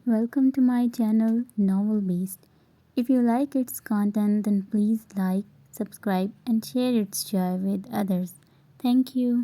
Welcome to my channel Novel Beast. If you like its content, then please like, subscribe, and share its joy with others. Thank you.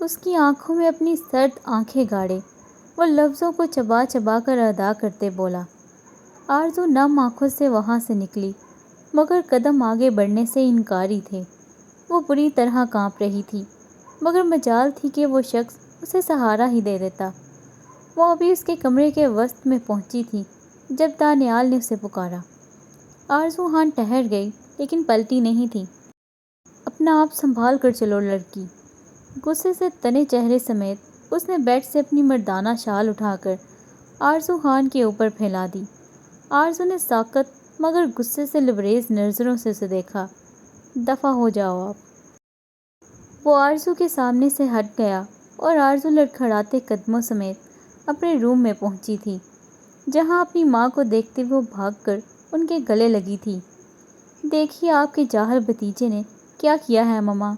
اس کی آنکھوں میں اپنی سرد آنکھیں گاڑے وہ لفظوں کو چبا چبا کر ادا کرتے بولا۔ آرزو نم آنکھوں سے وہاں سے نکلی، مگر قدم آگے بڑھنے سے انکاری تھے۔ وہ بری طرح کانپ رہی تھی، مگر مجال تھی کہ وہ شخص اسے سہارا ہی دے دیتا۔ وہ ابھی اس کے کمرے کے وسط میں پہنچی تھی جب دانیال نے اسے پکارا۔ آرزو ہان ٹھہر گئی لیکن پلٹی نہیں تھی۔ اپنا آپ سنبھال کر چلو لڑکی، غصے سے تنے چہرے سمیت اس نے بیڈ سے اپنی مردانہ شال اٹھا کر آرزو خان کے اوپر پھیلا دی۔ آرزو نے ساکت مگر غصے سے لبریز نظروں سے اسے دیکھا۔ دفع ہو جاؤ آپ۔ وہ آرزو کے سامنے سے ہٹ گیا اور آرزو لڑکھڑاتے قدموں سمیت اپنے روم میں پہنچی تھی، جہاں اپنی ماں کو دیکھتے وہ بھاگ کر ان کے گلے لگی تھی۔ دیکھیے آپ کے جاہل بھتیجے نے کیا کیا ہے ماما۔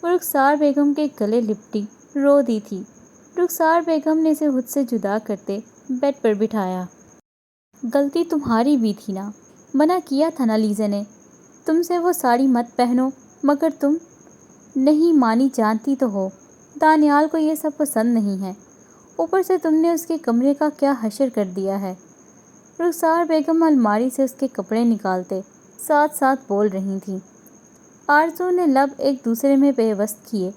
وہ رخسار بیگم کے گلے لپٹی رو دی تھی۔ رخسار بیگم نے اسے خود سے جدا کرتے بیڈ پر بٹھایا۔ غلطی تمہاری بھی تھی نا، منع کیا تھا نا لیزا نے تم سے وہ ساڑی مت پہنو، مگر تم نہیں مانی۔ جانتی تو ہو دانیال کو یہ سب پسند نہیں ہے، اوپر سے تم نے اس کے کمرے کا کیا حشر کر دیا ہے۔ رخسار بیگم الماری سے اس کے کپڑے نکالتے ساتھ ساتھ بول رہی تھیں۔ آرزو نے لب ایک دوسرے میں پیوست کیے،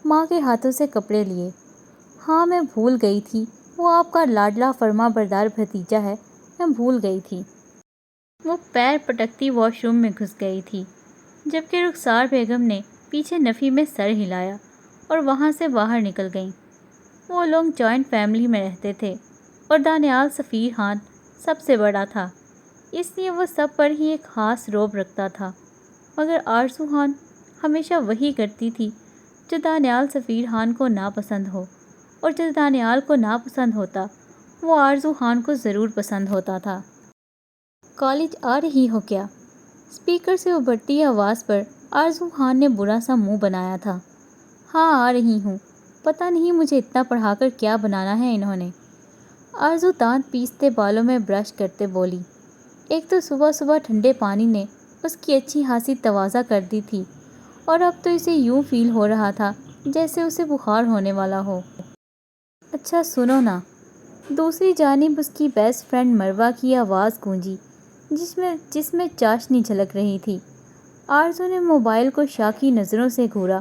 ماں کے ہاتھوں سے کپڑے لیے۔ ہاں میں بھول گئی تھی، وہ آپ کا لاڈلا فرما بردار بھتیجا ہے، میں بھول گئی تھی۔ وہ پیر پٹکتی واش روم میں گھس گئی تھی، جبکہ رخسار بیگم نے پیچھے نفی میں سر ہلایا اور وہاں سے باہر نکل گئیں۔ وہ لوگ جوائنٹ فیملی میں رہتے تھے اور دانیال سفیر خان سب سے بڑا تھا، اس لیے وہ سب پر ہی ایک خاص رعب رکھتا تھا۔ مگر آرزو خان ہمیشہ وہی کرتی تھی جو دانیال سفیر خان کو ناپسند ہو، اور جو دانیال کو ناپسند ہوتا وہ آرزو خان کو ضرور پسند ہوتا تھا۔ کالج آ رہی ہو کیا؟ اسپیکر سے ابھرتی آواز پر آرزو خان نے برا سا منہ بنایا تھا۔ ہاں آ رہی ہوں، پتہ نہیں مجھے اتنا پڑھا کر کیا بنانا ہے انہوں نے۔ آرزو دانت پیستے بالوں میں برش کرتے بولی۔ ایک تو صبح صبح ٹھنڈے پانی نے اس کی اچھی خاصی تواضع کر دی تھی، اور اب تو اسے یوں فیل ہو رہا تھا جیسے اسے بخار ہونے والا ہو۔ اچھا سنو نا، دوسری جانب اس کی بیسٹ فرینڈ مروہ کی آواز گونجی، جس میں چاشنی جھلک رہی تھی۔ آرزو نے موبائل کو شاکی نظروں سے گھورا،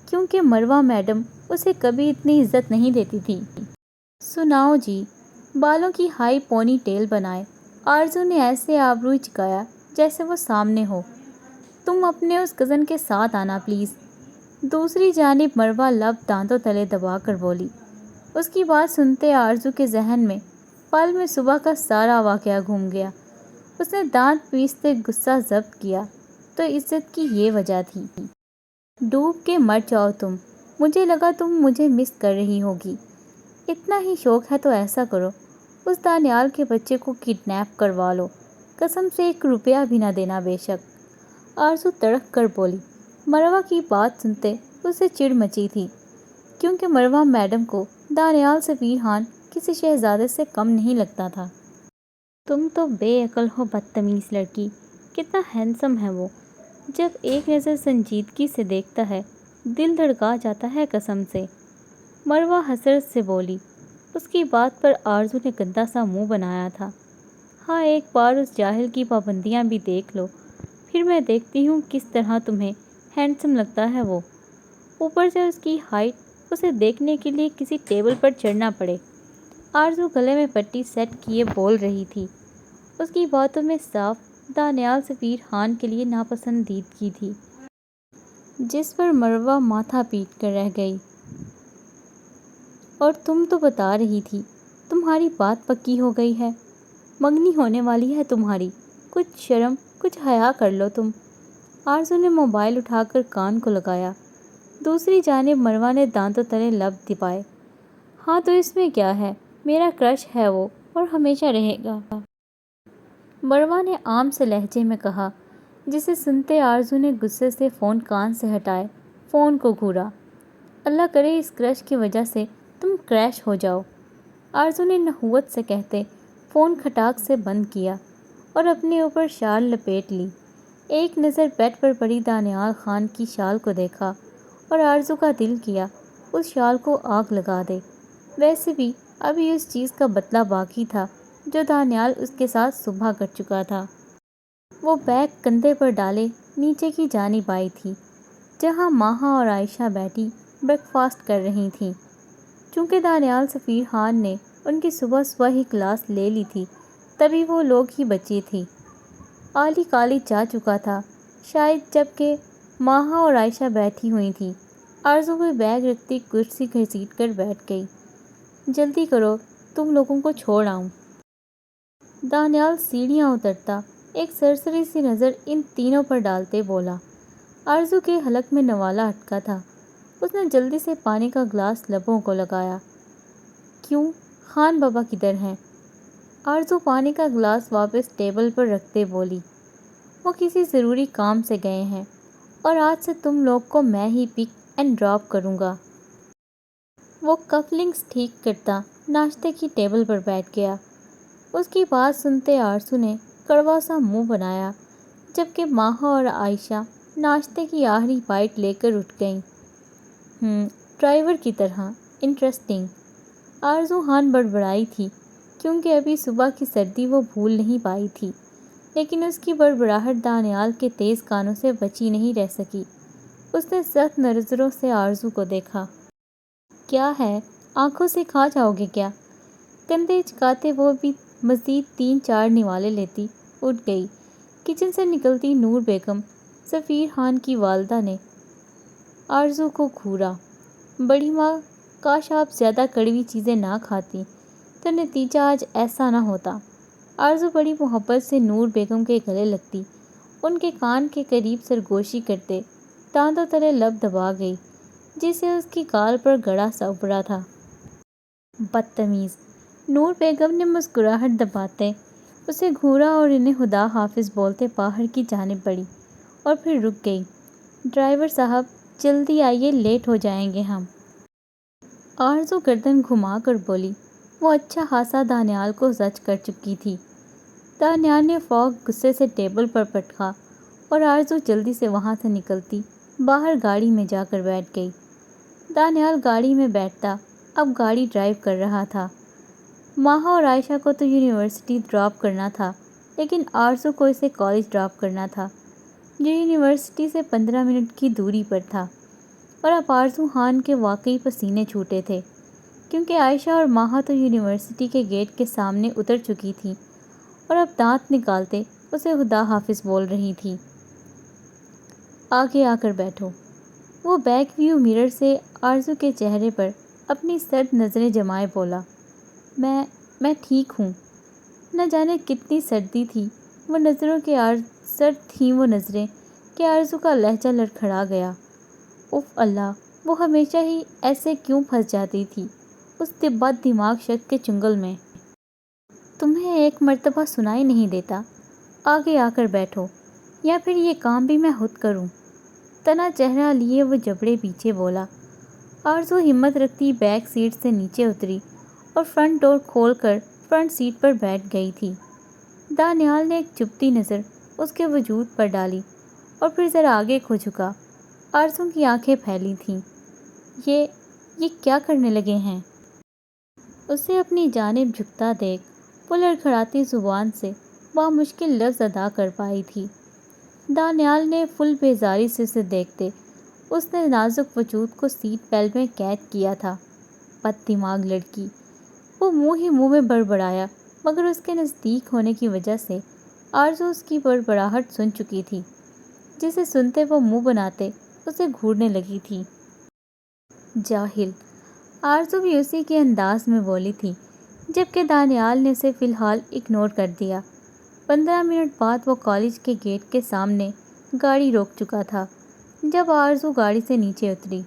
کیونکہ مروہ میڈم اسے کبھی اتنی عزت نہیں دیتی تھی۔ سناؤ جی۔ بالوں کی ہائی پونی ٹیل بنائے آرزو نے ایسے آبرو چکایا جیسے وہ سامنے ہو۔ تم اپنے اس کزن کے ساتھ آنا پلیز۔ دوسری جانب مروہ لب دانتوں تلے دبا کر بولی۔ اس کی بات سنتے آرزو کے ذہن میں پل میں صبح کا سارا واقعہ گھوم گیا۔ اس نے دانت پیستے غصہ ضبط کیا تو عزت کی یہ وجہ تھی۔ ڈوب کے مر جاؤ تم، مجھے لگا تم مجھے مس کر رہی ہوگی۔ اتنا ہی شوق ہے تو ایسا کرو، اس دانیال کے بچے کو کڈنیپ کروا لو، قسم سے 1 روپیہ بھی نہ دینا بے شک۔ آرزو تڑک کر بولی۔ مروہ کی بات سنتے اسے چڑ مچی تھی، کیونکہ مروہ میڈم کو دانیال سفیر خان کسی شہزادے سے کم نہیں لگتا تھا۔ تم تو بے عقل ہو بدتمیز لڑکی، کتنا ہینڈسم ہے وہ، جب ایک نظر سنجیدگی سے دیکھتا ہے دل دھڑکا جاتا ہے قسم سے۔ مروہ حسرت سے بولی۔ اس کی بات پر آرزو نے گندا سا منہ بنایا تھا۔ ہاں ایک بار اس جاہل کی پابندیاں بھی دیکھ لو، پھر میں دیکھتی ہوں کس طرح تمہیں ہینڈسم لگتا ہے وہ۔ اوپر سے اس کی ہائٹ اسے دیکھنے کے لیے کسی ٹیبل پر چڑھنا پڑے۔ آرزو گلے میں پٹی سیٹ کیے بول رہی تھی۔ اس کی باتوں میں صاف دانیال سفیر خان کے لیے ناپسندیدگی تھی، جس پر مروہ ماتھا پیٹ کر رہ گئی۔ اور تم تو بتا رہی تھی تمہاری بات پکی ہو گئی ہے، منگنی ہونے والی ہے تمہاری، کچھ شرم کچھ حیا کر لو تم۔ آرزو نے موبائل اٹھا کر کان کو لگایا۔ دوسری جانب مروہ نے دانتوں تلے لب دبائے۔ ہاں تو اس میں کیا ہے، میرا کرش ہے وہ اور ہمیشہ رہے گا، مروہ نے عام سے لہجے میں کہا، جسے سنتے آرزو نے غصے سے فون کان سے ہٹائے فون کو گھورا۔ اللہ کرے اس کرش کی وجہ سے تم کریش ہو جاؤ، آرزو نے نحوست سے کہتے فون کھٹاک سے بند کیا اور اپنے اوپر شال لپیٹ لی۔ ایک نظر بیڈ پر پڑی دانیال خان کی شال کو دیکھا اور آرزو کا دل کیا اس شال کو آگ لگا دے۔ ویسے بھی ابھی اس چیز کا بدلہ باقی تھا جو دانیال اس کے ساتھ صبح کر چکا تھا۔ وہ بیگ کندھے پر ڈالے نیچے کی جانب آئی تھی جہاں ماہا اور عائشہ بیٹھی بریک فاسٹ کر رہی تھیں۔ چونکہ دانیال سفیر خان نے ان کی صبح صبح ہی کلاس لے لی تھی، تبھی وہ لوگ ہی بچی تھی۔ علی کالج جا چکا تھا شاید جبکہ ماہا اور عائشہ بیٹھی ہوئی تھیں۔ آرزو بھی بیگ رکھتی کرسی گھسیٹ کر بیٹھ گئی۔ جلدی کرو، تم لوگوں کو چھوڑ آؤں۔ دانیال سیڑھیاں اترتا ایک سرسری سی نظر ان تینوں پر ڈالتے بولا۔ آرزو کے حلق میں نوالا اٹکا تھا۔ اس نے جلدی سے پانی کا گلاس لبوں کو لگایا۔ کیوں، خان بابا کدھر ہیں؟ آرزو پانی کا گلاس واپس ٹیبل پر رکھتے بولی۔ وہ کسی ضروری کام سے گئے ہیں اور آج سے تم لوگ کو میں ہی پک اینڈ ڈراپ کروں گا۔ وہ کف لنکس ٹھیک کرتا ناشتے کی ٹیبل پر بیٹھ گیا۔ اس کی بات سنتے آرزو نے کڑوا سا منہ بنایا جبکہ ماہا اور عائشہ ناشتے کی آخری بائٹ لے کر اٹھ گئیں۔ ڈرائیور کی طرح، انٹرسٹنگ۔ آرزو خان بڑبڑائی تھی کیونکہ ابھی صبح کی سردی وہ بھول نہیں پائی تھی، لیکن اس کی بڑبڑاہٹ دانیال کے تیز کانوں سے بچی نہیں رہ سکی۔ اس نے سخت نظروں سے آرزو کو دیکھا۔ کیا ہے، آنکھوں سے کھا جاؤ گے کیا؟ کندھے اچکاتے وہ بھی مزید 3-4 نوالے لیتی اٹھ گئی۔ کچن سے نکلتی نور بیگم سفیر خان کی والدہ نے آرزو کو گھورا۔ بڑی ماں، کاش آپ زیادہ کڑوی چیزیں نہ کھاتی تو نتیجہ آج ایسا نہ ہوتا۔ آرزو بڑی محبت سے نور بیگم کے گلے لگتی، ان کے کان کے قریب سرگوشی کرتے دانتوں تلے لب دبا گئی جسے اس کی گال پر گڑا سا ابھرا تھا۔ بدتمیز، نور بیگم نے مسکراہٹ دباتے اسے گھورا اور انہیں خدا حافظ بولتے باہر کی جانب بڑھی اور پھر رک گئی۔ ڈرائیور صاحب جلدی آئیے، لیٹ ہو جائیں گے ہم۔ آرزو گردن گھما کر بولی۔ وہ اچھا خاصا دانیال کو زج کر چکی تھی۔ دانیال نے فورک غصے سے ٹیبل پر پٹکا اور آرزو جلدی سے وہاں سے نکلتی باہر گاڑی میں جا کر بیٹھ گئی۔ دانیال گاڑی میں بیٹھتا اب گاڑی ڈرائیو کر رہا تھا۔ ماہا اور عائشہ کو تو یونیورسٹی ڈراپ کرنا تھا لیکن آرزو کو اسے کالج ڈراپ کرنا تھا جو یونیورسٹی سے 15 منٹ کی دوری پر تھا۔ اور اب آرزو خان کے واقعی پسینے چھوٹے تھے کیونکہ عائشہ اور ماہا تو یونیورسٹی کے گیٹ کے سامنے اتر چکی تھی اور اب دانت نکالتے اسے خدا حافظ بول رہی تھی۔ آگے آ کر بیٹھو۔ وہ بیک ویو مرر سے آرزو کے چہرے پر اپنی سرد نظریں جمائے بولا۔ میں ٹھیک ہوں۔ نہ جانے کتنی سردی تھی وہ نظروں کے سرد تھیں وہ نظریں کہ آرزو کا لہجہ لڑکھڑا گیا۔ اف اللہ، وہ ہمیشہ ہی ایسے کیوں پھنس جاتی تھی اس بد دماغ شخص کے چنگل میں؟ تمہیں ایک مرتبہ سنائی نہیں دیتا؟ آگے آ کر بیٹھو یا پھر یہ کام بھی میں خود کروں؟ تنا چہرہ لیے وہ جبڑے پیچھے بولا۔ آرزو ہمت رکھتی بیک سیٹ سے نیچے اتری اور فرنٹ ڈور کھول کر فرنٹ سیٹ پر بیٹھ گئی تھی۔ دانیال نے ایک چبھتی نظر اس کے وجود پر ڈالی اور پھر ذرا آگے کو جھکا۔ آرزو کی آنکھیں پھیلی تھیں۔ یہ کیا کرنے لگے ہیں؟ اسے اپنی جانب جھکتا دیکھ وہ لڑکھڑاتی زبان سے بامشکل لفظ ادا کر پائی تھی۔ دانیال نے فل بیزاری سے اسے دیکھتے اس نے نازک وجود کو سیٹ بیلٹ میں قید کیا تھا۔ بد دماغ لڑکی، وہ منہ ہی منہ میں بڑبڑایا مگر اس کے نزدیک ہونے کی وجہ سے آرزو اس کی بڑبڑاہٹ سن چکی تھی جسے سنتے وہ منہ بناتے اسے گھورنے لگی تھی۔ جاہل، آرزو بھی اسی کے انداز میں بولی تھی جبکہ دانیال نے اسے فی الحال اگنور کر دیا۔ 15 منٹ بعد وہ کالج کے گیٹ کے سامنے گاڑی روک چکا تھا جب آرزو گاڑی سے نیچے اتری۔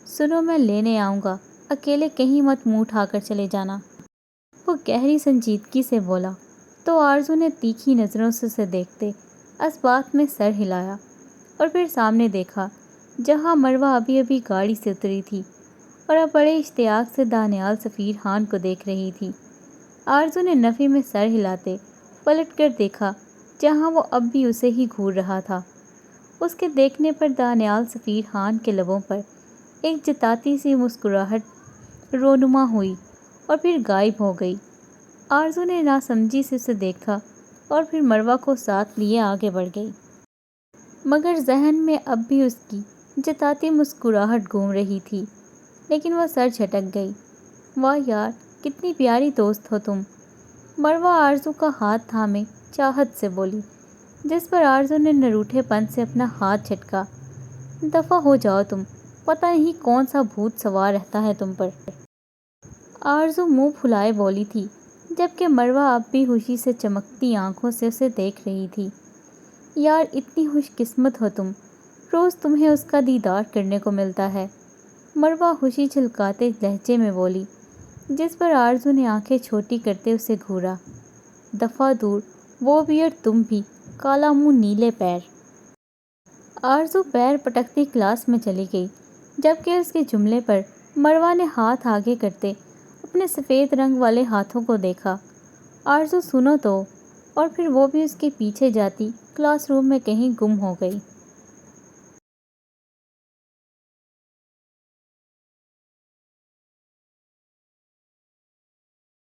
سنو، میں لینے آؤں گا، اکیلے کہیں مت منہ اٹھا کر چلے جانا، وہ گہری سنجیدگی سے بولا۔ تو آرزو نے تیکھی نظروں سے اسے دیکھتے اسبات میں سر ہلایا اور پھر سامنے دیکھا جہاں مروہ ابھی ابھی گاڑی سے اتری تھی اور اب بڑے اشتیاق سے دانیال سفیر خان کو دیکھ رہی تھی۔ آرزو نے نفی میں سر ہلاتے پلٹ کر دیکھا جہاں وہ اب بھی اسے ہی گھور رہا تھا۔ اس کے دیکھنے پر دانیال سفیر خان کے لبوں پر ایک جتاتی سی مسکراہٹ رونما ہوئی اور پھر غائب ہو گئی۔ آرزو نے ناسمجھی سے اسے دیکھا اور پھر مروہ کو ساتھ لیے آگے بڑھ گئی، مگر ذہن میں اب بھی اس کی جتاتی مسکراہٹ گھوم رہی تھی۔ لیکن وہ سر جھٹک گئی۔ واہ یار، کتنی پیاری دوست ہو تم، مروہ آرزو کا ہاتھ تھامے چاہت سے بولی، جس پر آرزو نے نروٹھے پن سے اپنا ہاتھ جھٹکا۔ دفع ہو جاؤ تم، پتہ نہیں کون سا بھوت سوار رہتا ہے تم پر۔ آرزو منہ پھلائے بولی تھی، جبکہ مروہ اب بھی خوشی سے چمکتی آنکھوں سے اسے دیکھ رہی تھی۔ یار اتنی خوش قسمت ہو تم، روز تمہیں اس کا دیدار کرنے کو ملتا ہے، مروہ خوشی چھلکاتے لہجے میں بولی، جس پر آرزو نے آنکھیں چھوٹی کرتے اسے گھورا۔ دفعہ دور، وہ بھی اور تم بھی، کالا منہ نیلے پیر۔ آرزو پیر پٹکتی کلاس میں چلی گئی، جبکہ اس کے جملے پر مروہ نے ہاتھ آگے کرتے اپنے سفید رنگ والے ہاتھوں کو دیکھا۔ آرزو سنو تو، اور پھر وہ بھی اس کے پیچھے جاتی کلاس روم میں کہیں گم ہو گئی۔